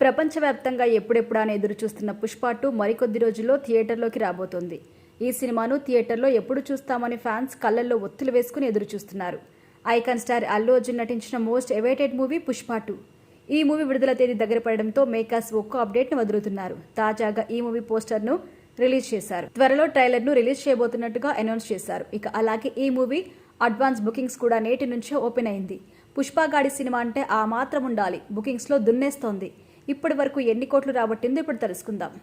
ప్రపంచవ్యాప్తంగా ఎప్పుడెప్పుడా అని ఎదురు చూస్తున్న పుష్ప 2 మరికొద్ది రోజుల్లో థియేటర్లోకి రాబోతోంది. ఈ సినిమాను థియేటర్లో ఎప్పుడు చూస్తామని ఫ్యాన్స్ కళ్లల్లో ఒత్తులు వేసుకుని ఎదురు చూస్తున్నారు. ఐకాన్ స్టార్ అల్లు అర్జున్ నటించిన మోస్ట్ ఎవైటెడ్ మూవీ పుష్ప 2. ఈ మూవీ విడుదల తేదీ దగ్గర పడడంతో మేకర్స్ ఒక్కో అప్డేట్ను వదులుతున్నారు. తాజాగా ఈ మూవీ పోస్టర్ను రిలీజ్ చేశారు. త్వరలో ట్రైలర్ను రిలీజ్ చేయబోతున్నట్టుగా అనౌన్స్ చేశారు. ఇక అలాగే ఈ మూవీ అడ్వాన్స్ బుకింగ్స్ కూడా నేటి నుంచే ఓపెన్ అయింది. పుష్ప గాడి సినిమా అంటే ఆ మాత్రం ఉండాలి, బుకింగ్స్లో దున్నేస్తోంది. ఇప్పటి వరకు ఎన్ని కోట్లు రాబట్టిందో ఇప్పుడు తెలుసుకుందాం.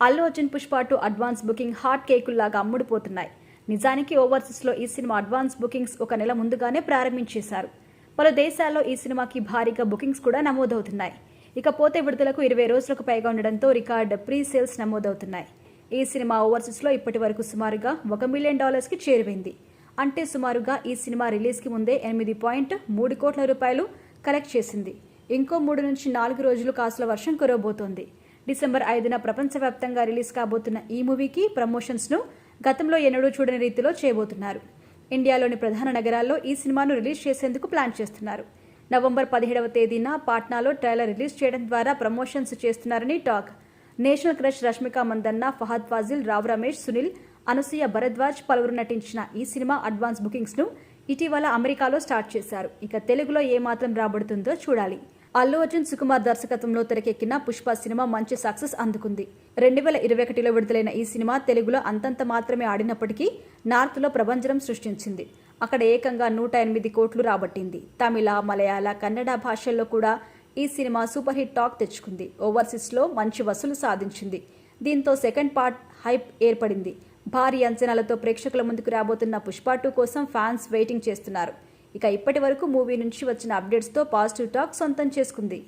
Allu Arjun Pushpa 2 advance booking hot కేకుల్లాగా అమ్ముడుపోతున్నాయి. నిజానికి ఓవర్సీస్లో ఈ సినిమా అడ్వాన్స్ బుకింగ్స్ ఒక నెల ముందుగానే ప్రారంభించేశారు. పలు దేశాల్లో ఈ సినిమాకి భారీగా బుకింగ్స్ కూడా నమోదవుతున్నాయి. ఇకపోతే విడుదలకు 20 రోజులకు పైగా ఉండడంతో రికార్డ్ ప్రీ సేల్స్ నమోదవుతున్నాయి. ఈ సినిమా ఓవర్సీస్లో ఇప్పటి వరకు సుమారుగా $1 మిలియన్ చేరువైంది. అంటే సుమారుగా ఈ సినిమా రిలీజ్కి ముందే 8.3 కోట్ల రూపాయలు కలెక్ట్ చేసింది. ఇంకో 3 నుంచి 4 రోజులు కాసుల వర్షం కురవబోతోంది. డిసెంబర్ 5న ప్రపంచవ్యాప్తంగా రిలీజ్ కాబోతున్న ఈ మూవీకి ప్రమోషన్స్ను గతంలో ఎన్నడూ చూడని రీతిలో చేయబోతున్నారు. ఇండియాలోని ప్రధాన నగరాల్లో ఈ సినిమాను రిలీజ్ చేసేందుకు ప్లాన్ చేస్తున్నారు. నవంబర్ 17వ తేదీన పాట్నాలో ట్రైలర్ రిలీజ్ చేయడం ద్వారా ప్రమోషన్స్ చేస్తున్నారని talk. National crush Rashmika Mandanna, Fahadh Faasil, Rao Ramesh, Sunil, Anasuya Bharadwaj పలువురు నటించిన ఈ సినిమా అడ్వాన్స్ బుకింగ్స్ను ఇటీవల అమెరికాలో స్టార్ట్ చేశారు. ఇక తెలుగులో ఏమాత్రం రాబడుతుందో చూడాలి. అల్లు అర్జున్, సుకుమార్ దర్శకత్వంలో తెరకెక్కిన పుష్ప సినిమా మంచి సక్సెస్ అందుకుంది. 2021లో విడుదలైన ఈ సినిమా తెలుగులో అంతంత మాత్రమే ఆడినప్పటికీ నార్త్లో ప్రభంజనం సృష్టించింది. అక్కడ ఏకంగా 108 కోట్లు రాబట్టింది. తమిళ, మలయాళ, కన్నడ భాషల్లో కూడా ఈ సినిమా సూపర్ హిట్ టాక్ తెచ్చుకుంది. ఓవర్సీస్లో మంచి వసూలు సాధించింది. దీంతో సెకండ్ పార్ట్ హైప్ ఏర్పడింది. భారీ అంచనాలతో ప్రేక్షకుల ముందుకు రాబోతున్న పుష్ప 2 కోసం ఫ్యాన్స్ వెయిటింగ్ చేస్తున్నారు. ఇక ఇప్పటి వరకు మూవీ నుంచి వచ్చిన అప్డేట్స్తో పాజిటివ్ టాక్ సొంతం చేసుకుంది.